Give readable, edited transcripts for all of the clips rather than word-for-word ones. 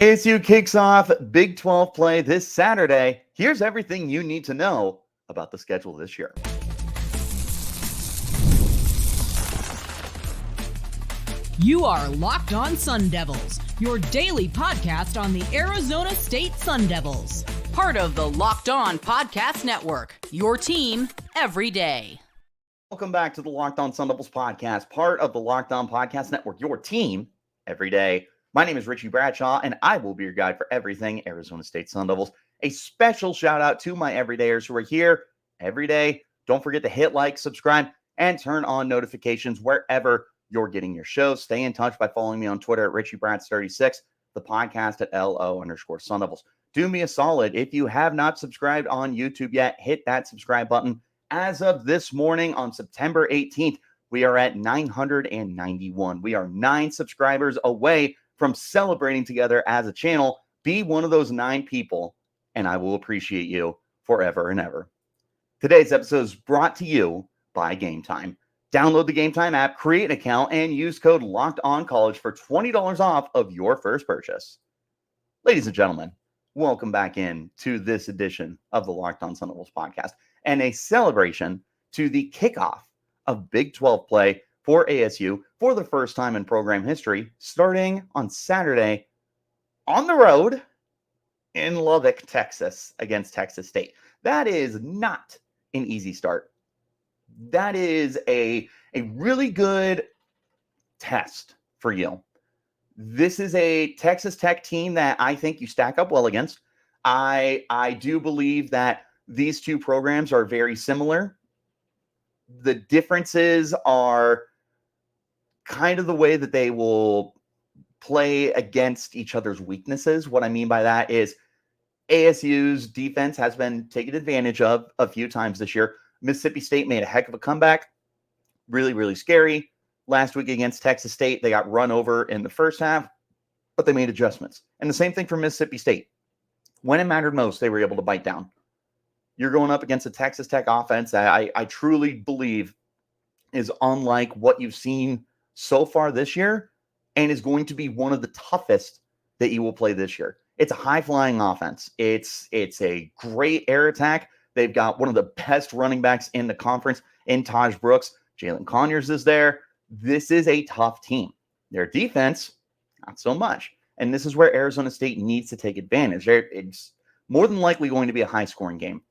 ASU kicks off Big 12 play this Saturday. Here's everything you need to know about the schedule this year. You are Locked On Sun Devils, your daily podcast on the Arizona State Sun Devils. Part of the Locked On Podcast Network, your team every day. Welcome back to the Locked On Sun Devils podcast, part of the Locked On Podcast Network, your team every day. My name is Richie Bradshaw, and I will be your guide for everything Arizona State Sun Devils. A special shout out to my everydayers who are here every day. Don't forget to hit like, subscribe, and turn on notifications wherever you're getting your shows. Stay in touch by following me on Twitter at RichieBrats36, the podcast at LO_Sun Devils. Do me a solid. If you have not subscribed on YouTube yet, hit that subscribe button. As of this morning on September 18th, we are at 991. We are 9 subscribers away from celebrating together as a channel. Be one of those 9 people, and I will appreciate you forever and ever. Today's episode is brought to you by Game Time. Download the Game Time app, create an account, and use code LOCKEDONCollege for $20 off of your first purchase. Ladies and gentlemen, welcome back in to this edition of the Locked On Sun Devils podcast and a celebration to the kickoff of Big 12 play for ASU for the first time in program history, starting on Saturday on the road in Lubbock, Texas, against Texas State. That is not an easy start. That is a really good test for you. This is a Texas Tech team that I think you stack up well against. I do believe that these two programs are very similar. The differences are kind of the way that they will play against each other's weaknesses. What I mean by that is ASU's defense has been taken advantage of a few times this year. Mississippi State made a heck of a comeback. Really, really scary. Last week against Texas State, they got run over in the first half, but they made adjustments. And the same thing for Mississippi State. When it mattered most, they were able to bite down. You're going up against a Texas Tech offense that I truly believe is unlike what you've seen so far this year and is going to be one of the toughest that you will play this year. It's a high-flying offense. It's a great air attack. They've got one of the best running backs in the conference in Taj Brooks. Jalen Conyers is there. This is a tough team. Their defense, not so much. And this is where Arizona State needs to take advantage. It's more than likely going to be a high-scoring game.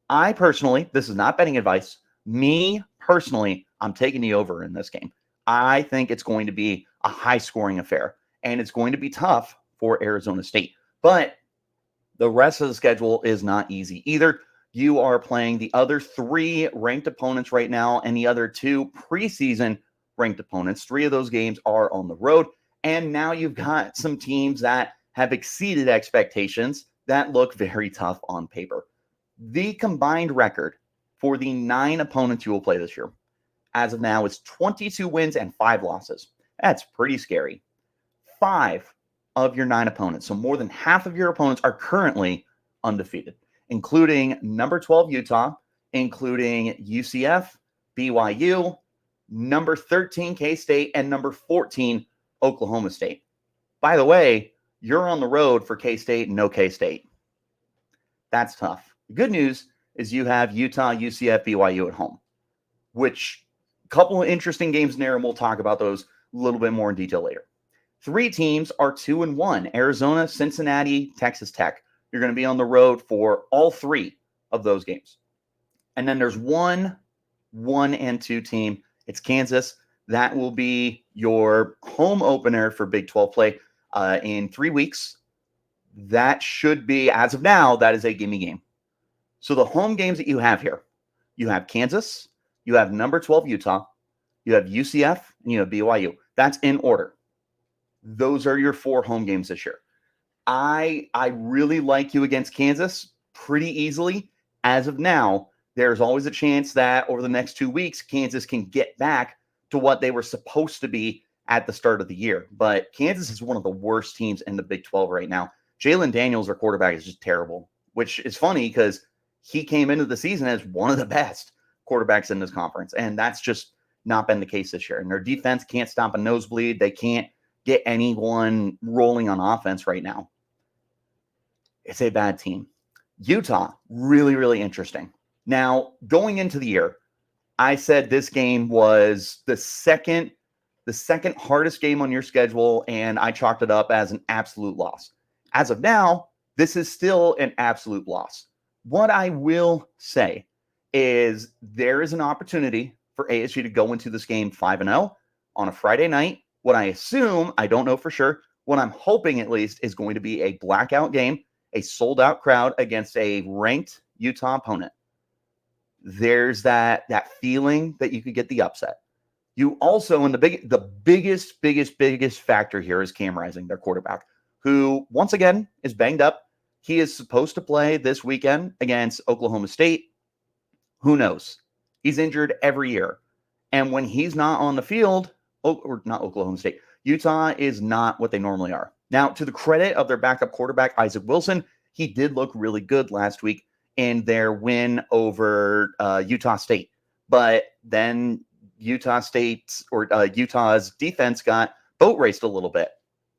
I personally, this is not betting advice. Me personally, I'm taking the over in this game. I think it's going to be a high-scoring affair, and it's going to be tough for Arizona State. But the rest of the schedule is not easy either. You are playing the other 3 ranked opponents right now and the other 2 preseason ranked opponents. 3 of those games are on the road, and now you've got some teams that have exceeded expectations that look very tough on paper. The combined record for the 9 opponents you will play this year, as of now, is 22 wins and 5 losses. That's pretty scary. 5 of your 9 opponents, so more than half of your opponents, are currently undefeated, including number 12 Utah, including UCF, BYU, number 13 K-State, and number 14 Oklahoma State. By the way, you're on the road for K-State and no K-State. That's tough. The good news is you have Utah, UCF, BYU at home, which a couple of interesting games in there, and we'll talk about those a little bit more in detail later. 3 teams are 2-1, Arizona, Cincinnati, Texas Tech. You're going to be on the road for all 3 of those games. And then there's 1 and 2 team. It's Kansas. That will be your home opener for Big 12 play in 3 weeks. That should be, as of now, that is a gimme game. So the home games that you have here, you have Kansas, you have number 12 Utah, you have UCF, and you have BYU. That's in order. Those are your 4 home games this year. I really like you against Kansas pretty easily. As of now, there's always a chance that over the next 2 weeks, Kansas can get back to what they were supposed to be at the start of the year. But Kansas is one of the worst teams in the Big 12 right now. Jalen Daniels, their quarterback, is just terrible, which is funny because he came into the season as one of the best quarterbacks in this conference, and that's just not been the case this year. And their defense can't stop a nosebleed. They can't get anyone rolling on offense right now. It's a bad team. Utah, really, really interesting. Now, going into the year, I said this game was the second hardest game on your schedule, and I chalked it up as an absolute loss. As of now, this is still an absolute loss. What I will say is there is an opportunity for ASU to go into this game 5-0 on a Friday night. What I assume, I don't know for sure, what I'm hoping at least is going to be a blackout game, a sold-out crowd against a ranked Utah opponent. There's that feeling that you could get the upset. You also, and the biggest factor here is Cam Rising, their quarterback, who once again is banged up. He is supposed to play this weekend against Oklahoma State. Who knows? He's injured every year. And when he's not on the field, or not Oklahoma State, Utah is not what they normally are. Now, to the credit of their backup quarterback, Isaac Wilson, he did look really good last week in their win over Utah State. But then Utah's defense got boat raced a little bit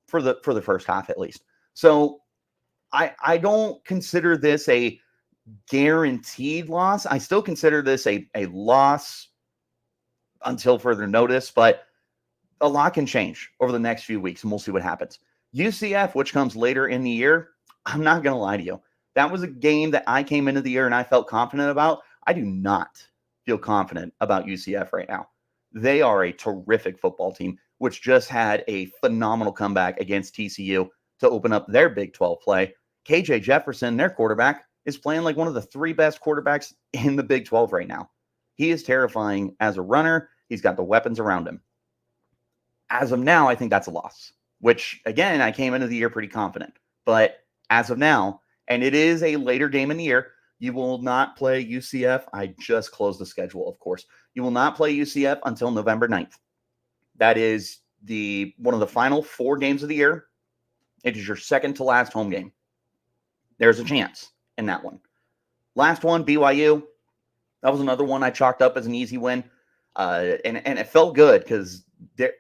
for the first half at least. So I don't consider this a guaranteed loss. I still consider this a loss until further notice, but a lot can change over the next few weeks, and we'll see what happens. UCF, which comes later in the year, I'm not going to lie to you. That was a game that I came into the year and I felt confident about. I do not feel confident about UCF right now. They are a terrific football team, which just had a phenomenal comeback against TCU to open up their Big 12 play. KJ Jefferson, their quarterback, is playing like one of the three best quarterbacks in the Big 12 right now. He is terrifying as a runner. He's got the weapons around him. As of now, I think that's a loss, which, again, I came into the year pretty confident. But as of now, and it is a later game in the year, you will not play UCF. I just closed the schedule, of course. You will not play UCF until November 9th. That is one of the final 4 games of the year. It is your second to last home game. There's a chance in that one. Last one, BYU. That was another one I chalked up as an easy win. And it felt good because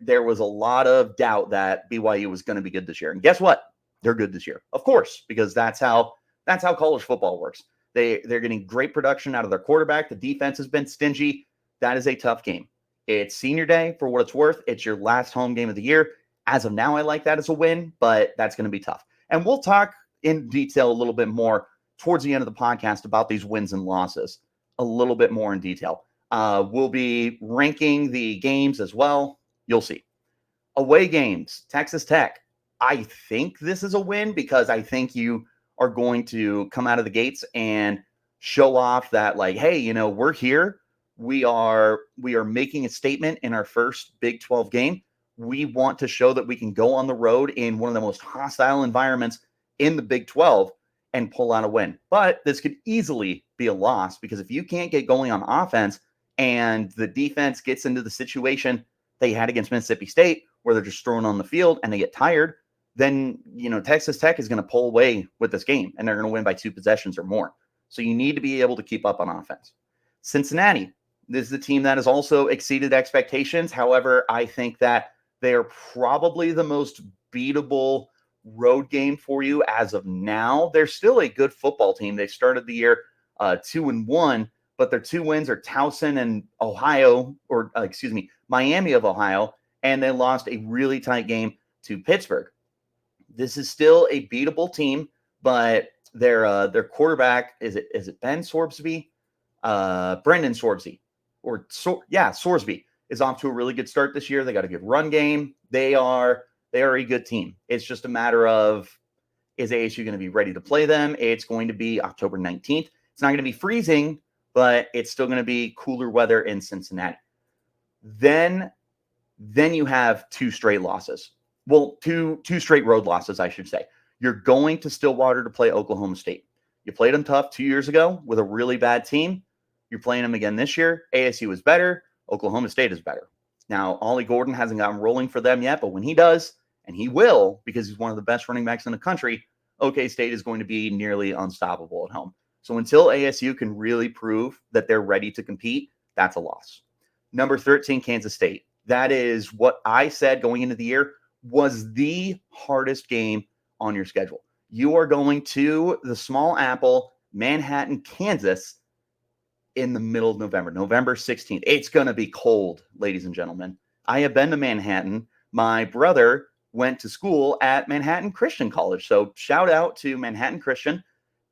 there was a lot of doubt that BYU was going to be good this year. And guess what? They're good this year. Of course, because that's how college football works. They're getting great production out of their quarterback. The defense has been stingy. That is a tough game. It's senior day for what it's worth. It's your last home game of the year. As of now, I like that as a win, but that's going to be tough. And we'll talk in detail a little bit more towards the end of the podcast about these wins and losses a little bit more in detail. We'll be ranking the games as well. You'll see. Away games, Texas Tech. I think this is a win because I think you are going to come out of the gates and show off that, like, hey, we're here. We are making a statement in our first Big 12 game. We want to show that we can go on the road in one of the most hostile environments in the Big 12 and pull out a win. But this could easily be a loss because if you can't get going on offense and the defense gets into the situation they had against Mississippi State where they're just thrown on the field and they get tired, then, Texas Tech is going to pull away with this game and they're going to win by 2 possessions or more. So you need to be able to keep up on offense. Cincinnati, this is the team that has also exceeded expectations. However, I think that they are probably the most beatable road game for you as of now. They're still a good football team. They started the year 2-1, but their 2 wins are Towson and Miami of Ohio, and they lost a really tight game to Pittsburgh. This is still a beatable team, but their quarterback is it Ben Sorsby? Brendan Sorsby, Sorsby is off to a really good start this year. They got a good run game. They are a good team. It's just a matter of, is ASU going to be ready to play them? It's going to be October 19th. It's not going to be freezing, but it's still going to be cooler weather in Cincinnati. Then you have 2 straight losses. Well, two straight road losses, I should say. You're going to Stillwater to play Oklahoma State. You played them tough 2 years ago with a really bad team. You're playing them again this year. ASU is better. Oklahoma State is better. Now, Ollie Gordon hasn't gotten rolling for them yet, but when he does, and he will because he's one of the best running backs in the country, OK State is going to be nearly unstoppable at home. So until ASU can really prove that they're ready to compete, that's a loss. Number 13, Kansas State. That is what I said going into the year was the hardest game on your schedule. You are going to the Small Apple, Manhattan, Kansas in the middle of November, November 16th. It's going to be cold, ladies and gentlemen. I have been to Manhattan. My brother went to school at Manhattan Christian College. So shout out to Manhattan Christian.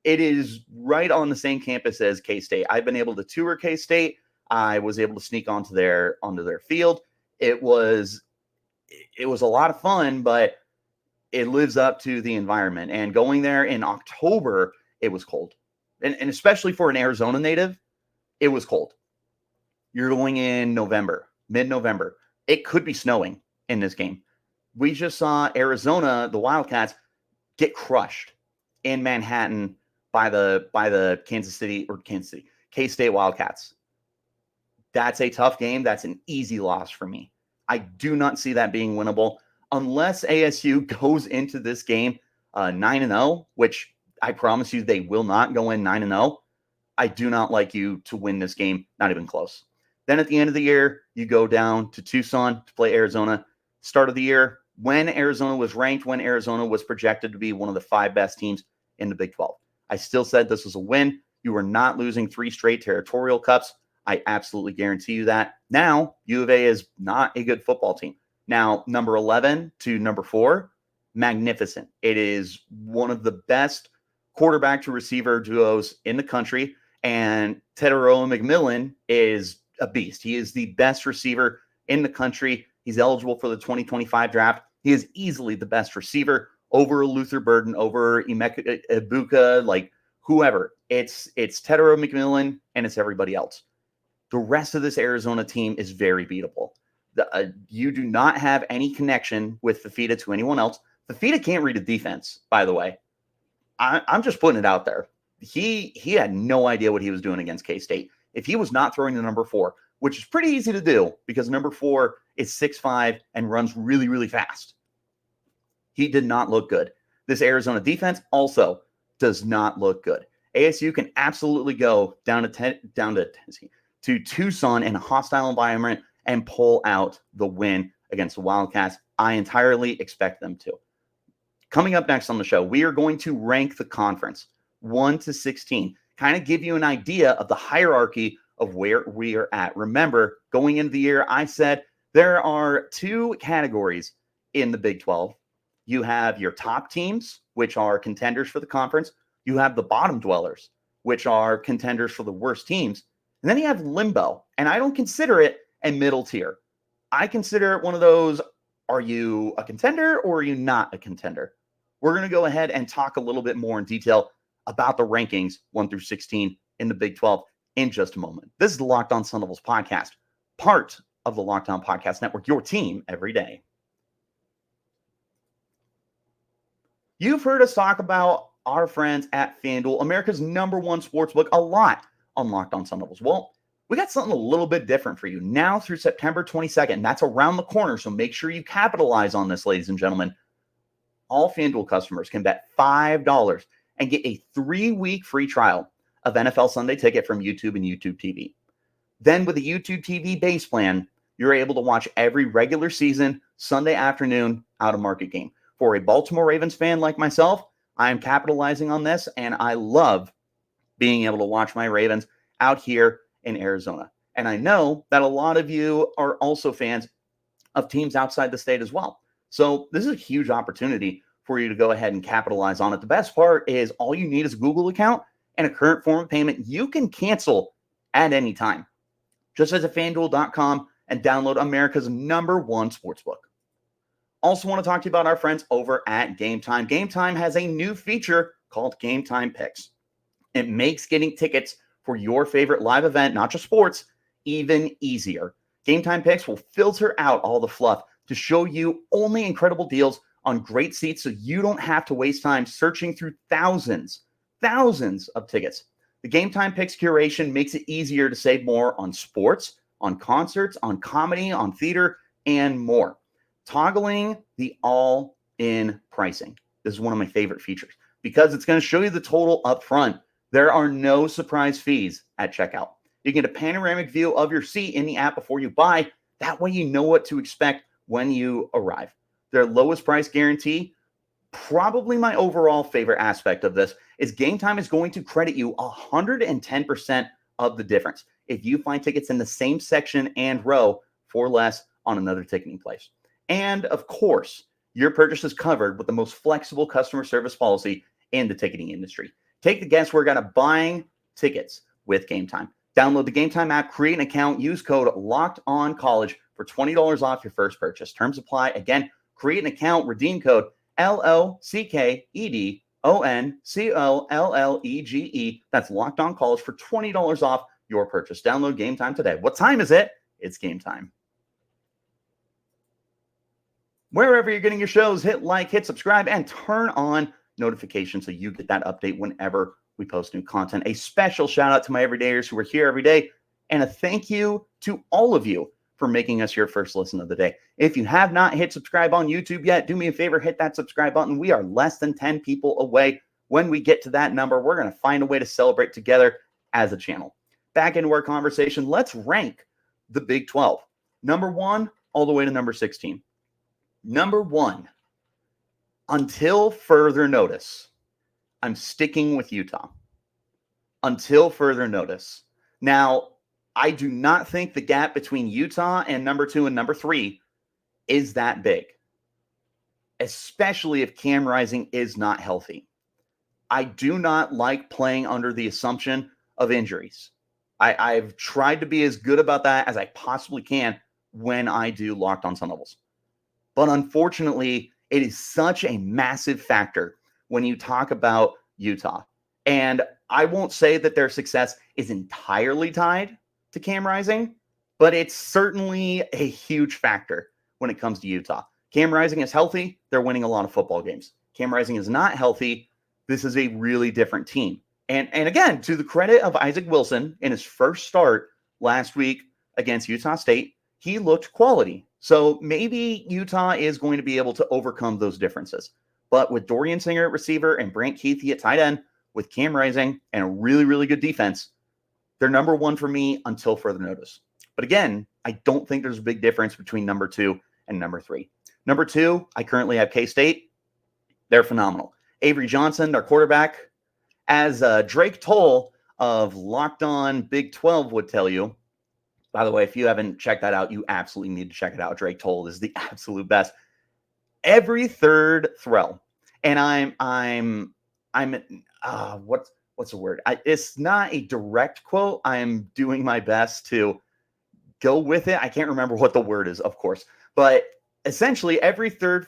It is right on the same campus as K-State. I've been able to tour K-State. I was able to sneak onto their field. It was a lot of fun, but it lives up to the environment. And going there in October, it was cold. And especially for an Arizona native, it was cold. You're going in November, mid-November. It could be snowing in this game. We just saw Arizona, the Wildcats, get crushed in Manhattan by the K-State Wildcats. That's a tough game. That's an easy loss for me. I do not see that being winnable unless ASU goes into this game 9-0, which I promise you they will not go in 9-0. I do not like you to win this game, not even close. Then at the end of the year, you go down to Tucson to play Arizona. Start of the year, when Arizona was ranked, when Arizona was projected to be one of the 5 best teams in the Big 12. I still said this was a win. You were not losing 3 straight territorial cups. I absolutely guarantee you that. Now, U of A is not a good football team. Now, number 11 to number 4, magnificent. It is one of the best quarterback to receiver duos in the country. And Tetairoa McMillan is a beast. He is the best receiver in the country. He's eligible for the 2025 draft. He is easily the best receiver over Luther Burden, over Emeka Ibuka, like whoever. It's Tetairoa McMillan and it's everybody else. The rest of this Arizona team is very beatable. You do not have any connection with Fafita to anyone else. Fafita can't read a defense, by the way. I'm just putting it out there. He had no idea what he was doing against K-State. If he was not throwing to number 4, which is pretty easy to do because number 4 is 6'5" and runs really, really fast. He did not look good. This Arizona defense also does not look good. ASU can absolutely go down to Tennessee, to Tucson in a hostile environment and pull out the win against the Wildcats. I entirely expect them to. Coming up next on the show, we are going to rank the conference 1 to 16, kind of give you an idea of the hierarchy of where we are at. Remember, going into the year, I said there are 2 categories in the Big 12. You have your top teams, which are contenders for the conference. You have the bottom dwellers, which are contenders for the worst teams. And then you have limbo. And I don't consider it a middle tier. I consider it one of those, are you a contender or are you not a contender? We're going to go ahead and talk a little bit more in detail about the rankings 1 through 16 in the Big 12 in just a moment. This is the Locked On Sun Devils podcast, part of the Locked On Podcast Network, your team every day. You've heard us talk about our friends at FanDuel, America's #1 sportsbook, a lot on Locked On Sun Devils. Well, we got something a little bit different for you now through September 22nd. That's around the corner, so make sure you capitalize on this, ladies and gentlemen. All FanDuel customers can bet $5 and get a 3-week free trial of NFL Sunday Ticket from YouTube and YouTube TV. Then with the YouTube TV base plan, you're able to watch every regular season Sunday afternoon out-of-market game. For a Baltimore Ravens fan like myself, I am capitalizing on this, and I love being able to watch my Ravens out here in Arizona. And I know that a lot of you are also fans of teams outside the state as well. So this is a huge opportunity for you to go ahead and capitalize on it. The best part is all you need is a Google account and a current form of payment you can cancel at any time. Just visit FanDuel.com and download America's #1 sportsbook. Also want to talk to you about our friends over at Game Time. Game Time has a new feature called Game Time Picks. It makes getting tickets for your favorite live event, not just sports, even easier. Game Time Picks will filter out all the fluff to show you only incredible deals on great seats so you don't have to waste time searching through thousands of tickets. The Game Time Picks curation makes it easier to save more on sports, on concerts, on comedy, on theater, and more. Toggling the all-in pricing. This is one of my favorite features because it's going to show you the total up front. There are no surprise fees at checkout. You get a panoramic view of your seat in the app before you buy. That way you know what to expect when you arrive. Their lowest price guarantee probably my overall favorite aspect of this is Game Time is going to credit you 110% of the difference if you find tickets in the same section and row for less on another ticketing place. And of course, your purchase is covered with the most flexible customer service policy in the ticketing industry. Take the guesswork out of buying tickets with Game Time. Download the Game Time app, create an account, use code LOCKEDONCollege for $20 off your first purchase. Terms apply. Again, create an account, redeem code LOCKEDONCOLLEGE. That's Locked On College for $20 off your purchase. Download Game Time today. What time is it? It's game time. Wherever you're getting your shows, hit like, hit subscribe, and turn on notifications so you get that update whenever we post new content. A special shout out to my everydayers who are here every day, and a thank you to all of you for making us your first listen of the day. If you have not hit subscribe on YouTube yet, do me a favor, hit that subscribe button. We are less than 10 people away. When we get to that number, we're going to find a way to celebrate together as a channel. Back into our conversation, let's rank the Big 12. Number 1 all the way to number 16. Number 1, until further notice, I'm sticking with Utah. Until further notice. Now, I do not think the gap between Utah and number 2 and number 3 is that big, especially if Cam Rising is not healthy. I do not like playing under the assumption of injuries. I've tried to be as good about that as I possibly can when I do Locked On Sun Devils. But unfortunately, it is such a massive factor when you talk about Utah. And I won't say that their success is entirely tied to Cam Rising, but it's certainly a huge factor when it comes to Utah. Cam Rising is healthy, they're winning a lot of football games. Cam Rising is not healthy, this is a really different team. And again, to the credit of Isaac Wilson, in his first start last week against Utah State, he looked quality. So maybe Utah is going to be able to overcome those differences. But with Dorian Singer at receiver and Brant Keithy at tight end, with Cam Rising and a really, really good defense, they're number 1 for me until further notice. But again, I don't think there's a big difference between number 2 and number 3. Number 2, I currently have K-State. They're phenomenal. Avery Johnson, their quarterback, as Drake Toll of Locked On Big 12 would tell you. By the way, if you haven't checked that out, you absolutely need to check it out. Drake Toll is the absolute best. Every third throw, and what's the word? It's not a direct quote. I'm doing my best to go with it. I can't remember what the word is, of course, but essentially every third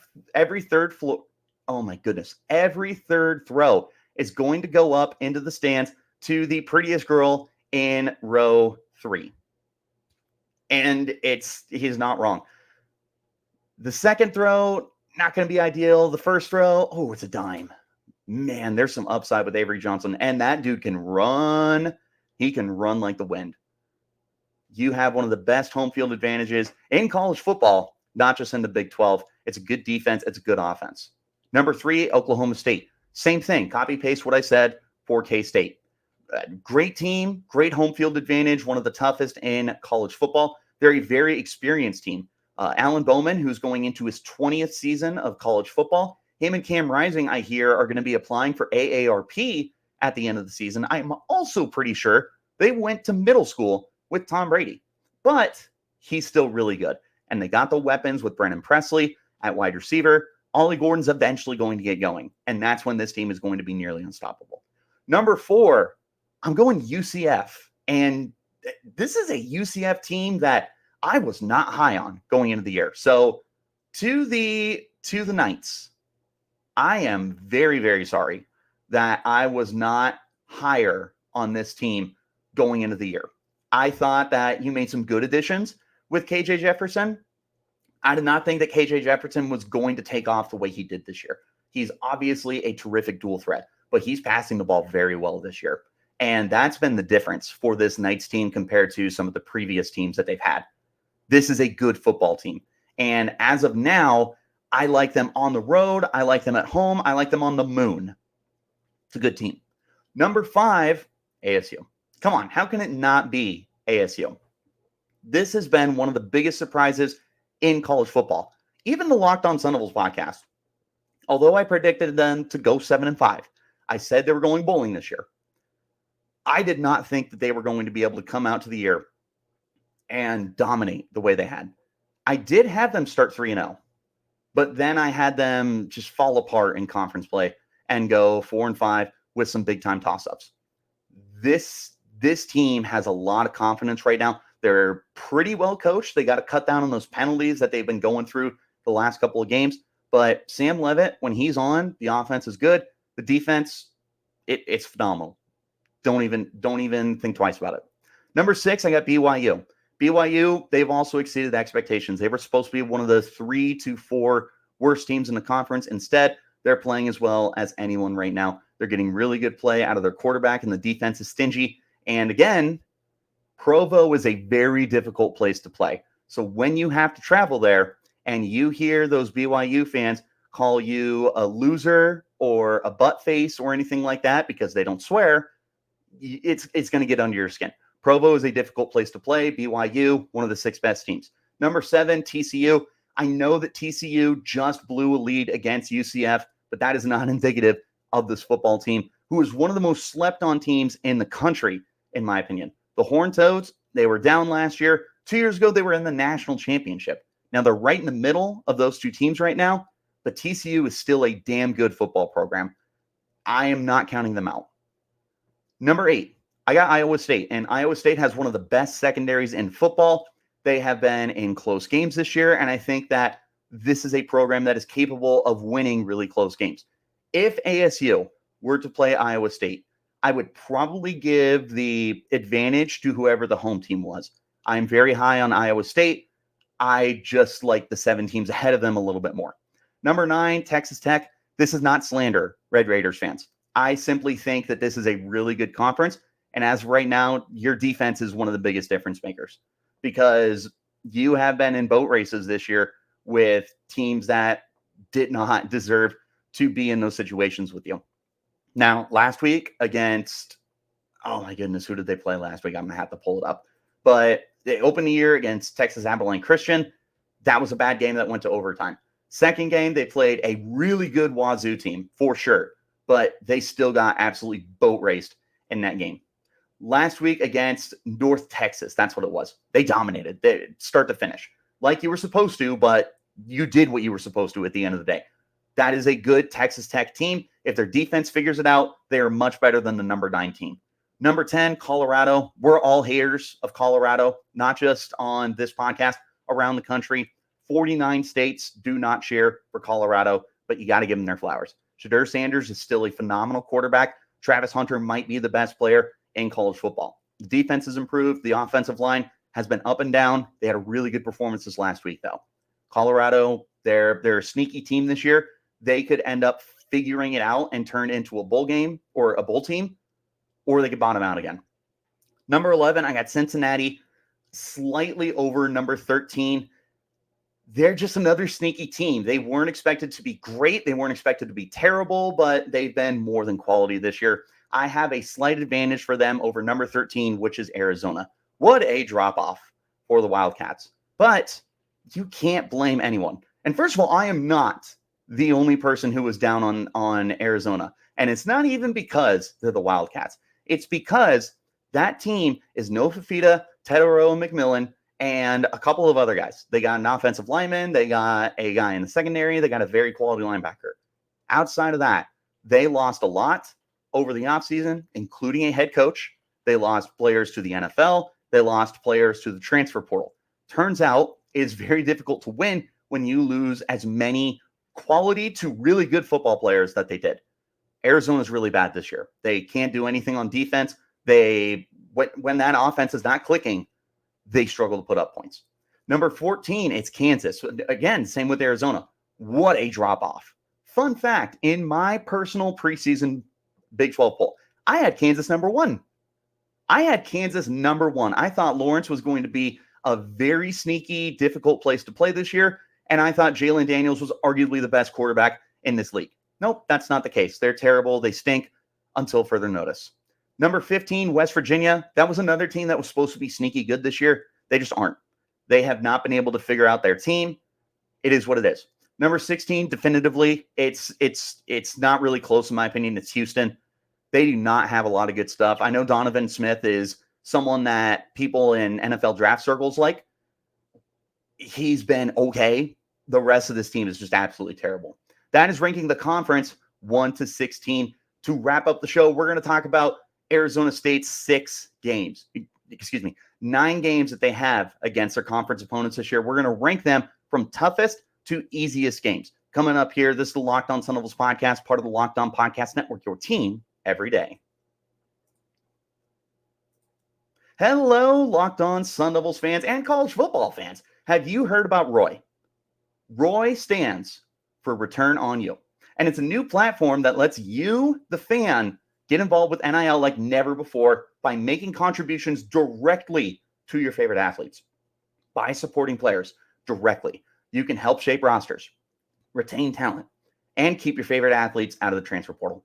throw is going to go up into the stands to the prettiest girl in row 3. And he's not wrong. The second throw, not going to be ideal. The first throw, it's a dime. Man, there's some upside with Avery Johnson. And that dude can run. He can run like the wind. You have one of the best home field advantages in college football, not just in the Big 12. It's a good defense. It's a good offense. Number 3, Oklahoma State. Same thing. Copy paste what I said for K-State. Great team, great home field advantage, one of the toughest in college football. They're a very experienced team. Alan Bowman, who's going into his 20th season of college football, him and Cam Rising, I hear, are going to be applying for AARP at the end of the season. I'm also pretty sure they went to middle school with Tom Brady, but he's still really good. And they got the weapons with Brennan Presley at wide receiver. Ollie Gordon's eventually going to get going, and that's when this team is going to be nearly unstoppable. Number 4, I'm going UCF, and this is a UCF team that I was not high on going into the year. So to the Knights, I am very, very sorry that I was not higher on this team going into the year. I thought that you made some good additions with KJ Jefferson. I did not think that KJ Jefferson was going to take off the way he did this year. He's obviously a terrific dual threat, but he's passing the ball very well this year. And that's been the difference for this Knights team compared to some of the previous teams that they've had. This is a good football team. And as of now, I like them on the road. I like them at home. I like them on the moon. It's a good team. Number 5, ASU. Come on, how can it not be ASU? This has been one of the biggest surprises in college football. Even the Locked On Sun Devils podcast although I predicted them to go 7-5, I said they were going bowling this year. I did not think that they were going to be able to come out to the year and dominate the way they had. I did have them start 3-0, but then I had them just fall apart in conference play and go 4-5 with some big time toss-ups. This team has a lot of confidence right now. They're pretty well coached. They got to cut down on those penalties that they've been going through the last couple of games. But Sam Levitt, when he's on, the offense is good. The defense, it's phenomenal. Don't even think twice about it. Number 6, I got BYU. BYU, they've also exceeded expectations. They were supposed to be one of the 3 to 4 worst teams in the conference. Instead, they're playing as well as anyone right now. They're getting really good play out of their quarterback, and the defense is stingy. And again, Provo is a very difficult place to play. So when you have to travel there and you hear those BYU fans call you a loser or a butt face or anything like that because they don't swear, it's going to get under your skin. Provo is a difficult place to play. BYU, one of the 6 best teams. Number 7, TCU. I know that TCU just blew a lead against UCF, but that is not indicative of this football team, who is one of the most slept on teams in the country, in my opinion. The Horned Toads, they were down last year. 2 years ago, they were in the national championship. Now they're right in the middle of those 2 teams right now, but TCU is still a damn good football program. I am not counting them out. Number 8, I got Iowa State, and Iowa State has one of the best secondaries in football. They have been in close games this year, and I think that this is a program that is capable of winning really close games. If ASU were to play Iowa State, I would probably give the advantage to whoever the home team was. I'm very high on Iowa State. I just like the 7 teams ahead of them a little bit more. Number 9, Texas Tech. This is not slander, Red Raiders fans. I simply think that this is a really good conference. And as of right now, your defense is one of the biggest difference makers because you have been in boat races this year with teams that did not deserve to be in those situations with you. Now, last week against, oh my goodness, who did they play last week? I'm going to have to pull it up. But they opened the year against Texas Abilene Christian. That was a bad game that went to overtime. Second game, they played a really good Wazoo team for sure, but they still got absolutely boat raced in that game. Last week against North Texas, that's what it was. They dominated, start to finish, like you were supposed to, but you did what you were supposed to at the end of the day. That is a good Texas Tech team. If their defense figures it out, they are much better than the number 9 team. Number 10, Colorado. We're all haters of Colorado, not just on this podcast, around the country. 49 states do not cheer for Colorado, but you got to give them their flowers. Shedeur Sanders is still a phenomenal quarterback. Travis Hunter might be the best player in college football. The defense has improved. The offensive line has been up and down. They had a really good performance this last week, though. Colorado, they're a sneaky team this year. They could end up figuring it out and turn into a bowl game or a bowl team, or they could bottom out again. Number 11, I got Cincinnati, slightly over number 13. They're just another sneaky team. They weren't expected to be great. They weren't expected to be terrible, but they've been more than quality this year. I have a slight advantage for them over number 13, which is Arizona. What a drop-off for the Wildcats. But you can't blame anyone. And first of all, I am not the only person who was down on Arizona. And it's not even because they're the Wildcats. It's because that team is no Fafita, Tedoro, and McMillan, and a couple of other guys. They got an offensive lineman. They got a guy in the secondary. They got a very quality linebacker. Outside of that, they lost a lot over the offseason, including a head coach. They lost players to the NFL. They lost players to the transfer portal. Turns out it's very difficult to win when you lose as many quality to really good football players that they did. Arizona's really bad this year. They can't do anything on defense. When that offense is not clicking, they struggle to put up points. Number 14, it's Kansas. Again, same with Arizona. What a drop-off. Fun fact, in my personal preseason Big 12 poll, I had Kansas number 1. I thought Lawrence was going to be a very sneaky, difficult place to play this year, and I thought Jalen Daniels was arguably the best quarterback in this league. Nope, that's not the case. They're terrible. They stink until further notice. Number 15, West Virginia. That was another team that was supposed to be sneaky good this year. They just aren't. They have not been able to figure out their team. It is what it is. Number 16, definitively, it's not really close in my opinion. It's Houston. They do not have a lot of good stuff. I know Donovan Smith is someone that people in NFL draft circles like. He's been okay. The rest of this team is just absolutely terrible. That is ranking the conference 1 to 16. To wrap up the show, we're going to talk about Arizona State's 9 games that they have against their conference opponents this year. We're going to rank them from toughest to easiest games. Coming up here, this is the Locked On Sun Devils podcast, part of the Locked On Podcast Network, your team every day. Hello, Locked On Sun Devils fans and college football fans. Have you heard about Roy? Roy stands for Return on You. And it's a new platform that lets you, the fan, get involved with NIL like never before by making contributions directly to your favorite athletes. By supporting players directly, you can help shape rosters, retain talent, and keep your favorite athletes out of the transfer portal.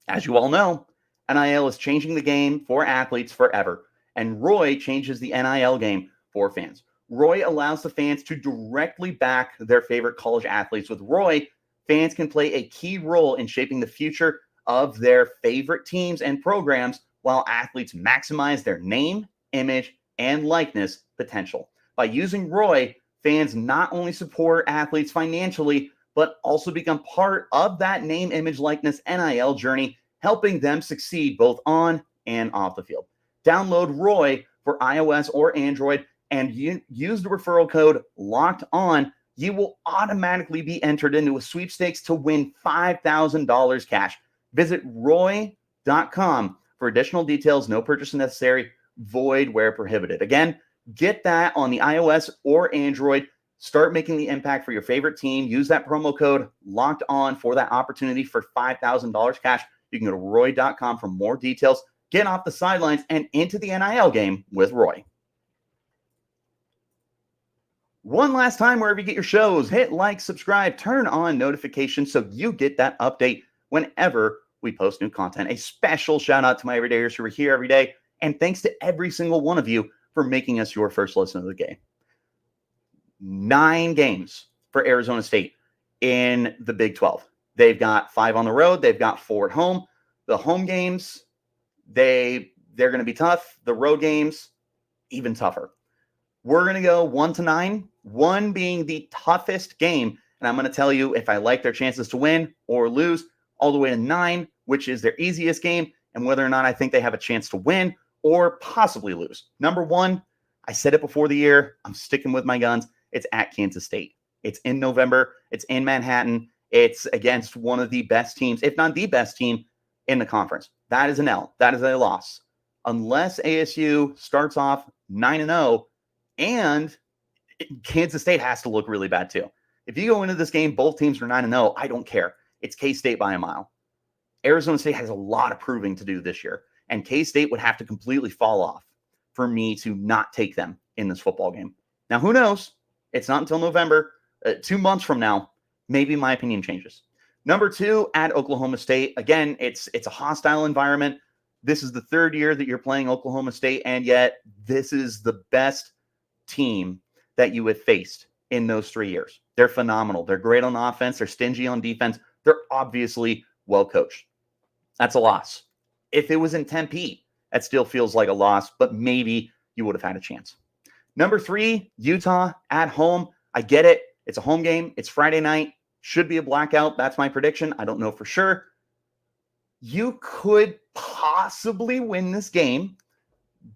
As you all know, NIL is changing the game for athletes forever, and Roy changes the NIL game for fans. Roy allows the fans to directly back their favorite college athletes. With Roy, fans can play a key role in shaping the future of their favorite teams and programs while athletes maximize their name, image, and likeness potential. By using Roy, fans not only support athletes financially, but also become part of that name, image, likeness, NIL journey, helping them succeed both on and off the field. Download Roy for iOS or Android and use the referral code Locked On. You will automatically be entered into a sweepstakes to win $5,000 cash. Visit roy.com for additional details. No purchase necessary. Void where prohibited. Again, get that on the iOS or Android. Start making the impact for your favorite team. Use that promo code Locked On for that opportunity for $5,000 cash. You can go to roy.com for more details. Get off the sidelines and into the NIL game with Roy. One last time, wherever you get your shows, hit like, subscribe, turn on notifications so you get that update whenever we post new content. A special shout out to my everydayers who are here every day. And thanks to every single one of you for making us your first listen of the game. 9 games for Arizona State in the Big 12. They've got 5 on the road. They've got 4 at home. The home games, they're going to be tough. The road games, even tougher. We're going to go 1 to 9, 1 being the toughest game. And I'm going to tell you if I like their chances to win or lose, all the way to 9, which is their easiest game, and whether or not I think they have a chance to win or possibly lose. Number 1, I said it before the year. I'm sticking with my guns. It's at Kansas State. It's in November. It's in Manhattan. It's against one of the best teams, if not the best team in the conference. That is an L. That is a loss. Unless ASU starts off 9-0, and Kansas State has to look really bad too. If you go into this game, both teams are 9-0, I don't care. It's K-State by a mile. Arizona State has a lot of proving to do this year, and K-State would have to completely fall off for me to not take them in this football game. Now, who knows? It's not until November. 2 months from now, maybe my opinion changes. Number 2, at Oklahoma State. Again, it's a hostile environment. This is the 3rd year that you're playing Oklahoma State, and yet this is the best team that you have faced in those 3 years. They're phenomenal. They're great on offense. They're stingy on defense. They're obviously well coached. That's a loss. If it was in Tempe, that still feels like a loss, but maybe you would have had a chance. Number 3, Utah at home. I get it. It's a home game. It's Friday night. Should be a blackout. That's my prediction. I don't know for sure. You could possibly win this game,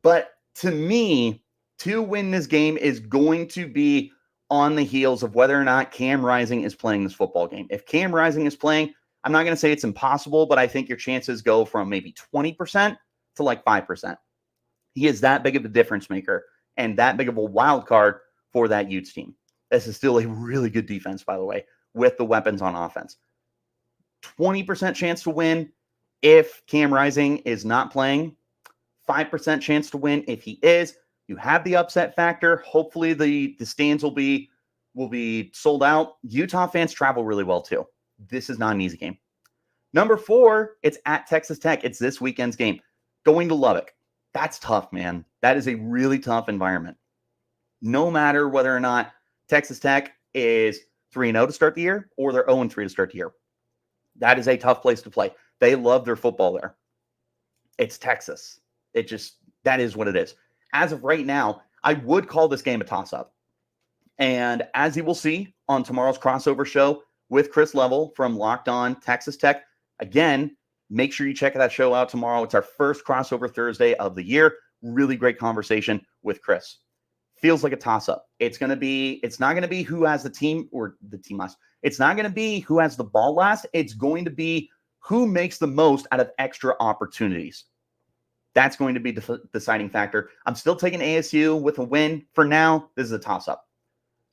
but to me, to win this game is going to be on the heels of whether or not Cam Rising is playing this football game. If Cam Rising is playing, I'm not going to say it's impossible, but I think your chances go from maybe 20% to like 5%. He is that big of a difference maker and that big of a wild card for that Utes team. This is still a really good defense, by the way, with the weapons on offense. 20% chance to win if Cam Rising is not playing. 5% chance to win if he is. You have the upset factor. Hopefully the stands will be sold out. Utah fans travel really well too. This is not an easy game. Number 4, it's at Texas Tech. It's this weekend's game. Going to Lubbock. That's tough, man. That is a really tough environment. No matter whether or not Texas Tech is 3-0 to start the year, or they're 0-3 to start the year. That is a tough place to play. They love their football there. It's Texas. That is what it is. As of right now, I would call this game a toss-up. And as you will see on tomorrow's crossover show with Chris Level from Locked On Texas Tech, again, make sure you check that show out tomorrow. It's our first crossover Thursday of the year. Really great conversation with Chris. Feels like a toss-up. It's not going to be who has the team or the team last. It's not going to be who has the ball last. It's going to be who makes the most out of extra opportunities. That's going to be the deciding factor. I'm still taking ASU with a win for now. This is a toss-up.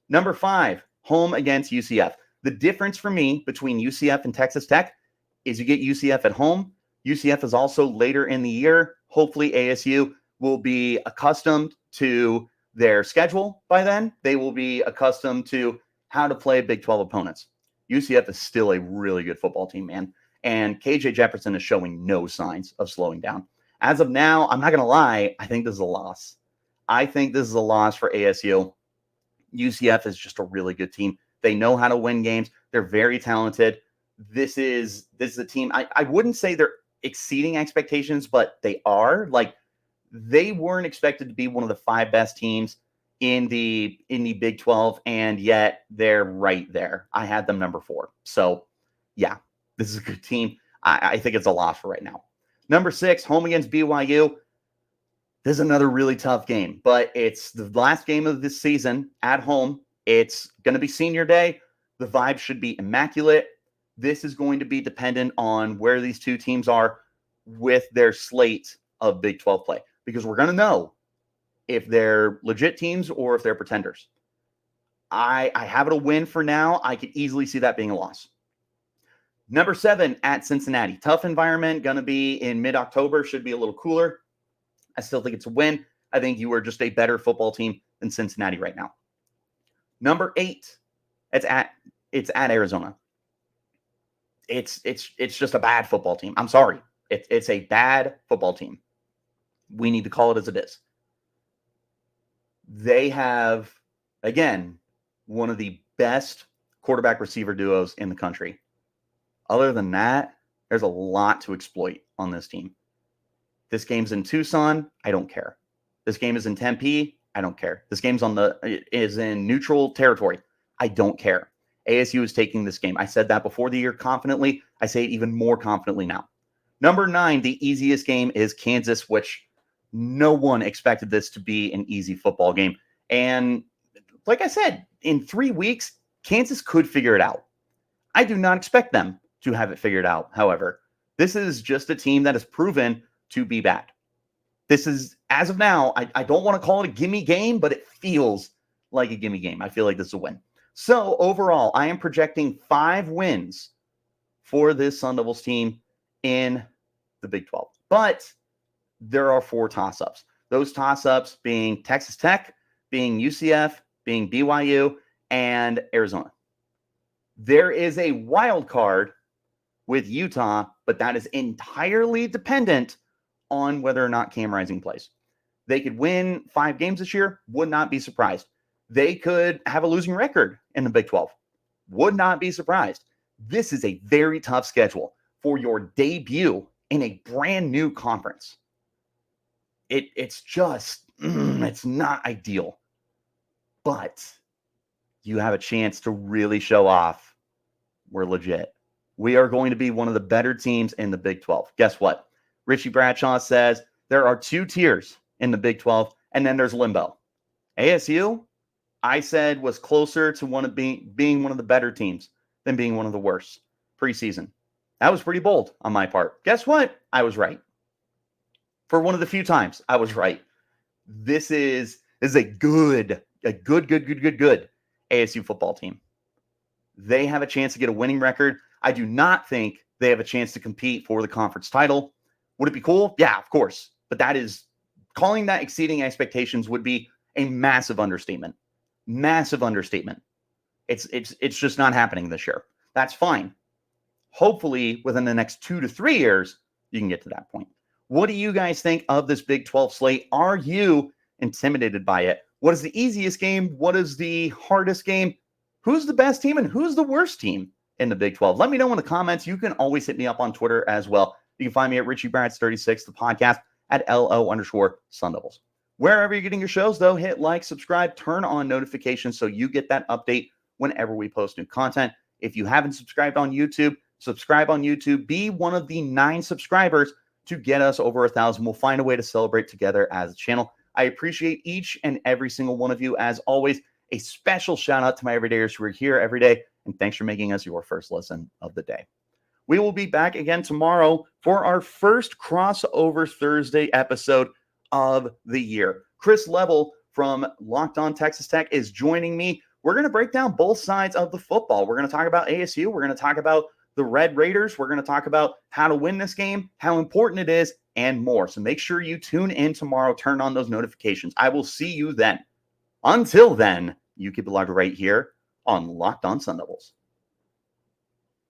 Number 5, home against UCF. The difference for me between UCF and Texas Tech is you get UCF at home. UCF is also later in the year. Hopefully ASU will be accustomed to their schedule by then. They will be accustomed to how to play Big 12 opponents. UCF is still a really good football team, man. And KJ Jefferson is showing no signs of slowing down. As of now, I'm not going to lie, I think this is a loss. I think this is a loss for ASU. UCF is just a really good team. They know how to win games. They're very talented. This is a team. I wouldn't say they're exceeding expectations, but they are. Like, they weren't expected to be one of the 5 best teams in the Big 12, and yet they're right there. I had them number 4. So, yeah, this is a good team. I think it's a loss for right now. Number 6, home against BYU. This is another really tough game, but it's the last game of this season at home. It's going to be senior day. The vibe should be immaculate. This is going to be dependent on where these two teams are with their slate of Big 12 play, because we're going to know if they're legit teams or if they're pretenders. I have it a win for now. I could easily see that being a loss. Number 7, at Cincinnati. Tough environment, going to be in mid-October, should be a little cooler. I still think it's a win. I think you are just a better football team than Cincinnati right now. Number 8, it's at Arizona. It's just a bad football team. I'm sorry. It's a bad football team. We need to call it as it is. They have, again, one of the best quarterback receiver duos in the country. Other than that, there's a lot to exploit on this team. This game's in Tucson. I don't care. This game is in Tempe. I don't care. This game's is in neutral territory. I don't care. ASU is taking this game. I said that before the year confidently. I say it even more confidently now. Number 9, the easiest game is Kansas, which no one expected this to be an easy football game. And like I said, in 3 weeks, Kansas could figure it out. I do not expect them to have it figured out. However, this is just a team that has proven to be bad. This is, as of now, I don't want to call it a gimme game, but it feels like a gimme game. I feel like this is a win. So overall, I am projecting 5 wins for this Sun Devils team in the Big 12. But there are 4 toss-ups. Those toss-ups being Texas Tech, being UCF, being BYU, and Arizona. There is a wild card with Utah, but that is entirely dependent on whether or not Cam Rising plays. They could win 5 games this year, would not be surprised. They could have a losing record in the Big 12. Would not be surprised. This is a very tough schedule for your debut in a brand new conference. It's just, it's not ideal. But you have a chance to really show off we're legit. We are going to be one of the better teams in the Big 12. Guess what? Richie Bradshaw says there are 2 tiers in the Big 12, and then there's limbo. ASU, I said, was closer to being one of the better teams than being one of the worst preseason. That was pretty bold on my part. Guess what? I was right. For one of the few times, I was right. This is a good ASU football team. They have a chance to get a winning record. I do not think they have a chance to compete for the conference title. Would it be cool? Yeah, of course. But calling that exceeding expectations would be a massive understatement. Massive understatement. It's just not happening this year. That's fine. Hopefully, within the next 2 to 3 years, you can get to that point. What do you guys think of this Big 12 slate? Are you intimidated by it? What is the easiest game? What is the hardest game? who's the best team and who's the worst team in the Big 12? Let me know in the comments. You can always hit me up on Twitter as well. You can find me at Richie Bradshaw36, the podcast at LO_Sun Devils. Wherever you're getting your shows, though, hit like, subscribe, turn on notifications so you get that update whenever we post new content. If you haven't subscribed on YouTube, subscribe on YouTube. Be one of the 9 subscribers to get us over 1,000. We'll find a way to celebrate together as a channel. I appreciate each and every single one of you. As always, a special shout out to my everydayers who are here every day. And thanks for making us your first listen of the day. We will be back again tomorrow for our first crossover Thursday episode of the year. Chris Level from Locked On Texas Tech is joining me. We're going to break down both sides of the football. We're going to talk about ASU. We're going to talk about the Red Raiders. We're going to talk about how to win this game, how important it is, and more. So make sure you tune in tomorrow. Turn on those notifications. I will see you then. Until then, you keep it locked right here on Locked On Sun Devils.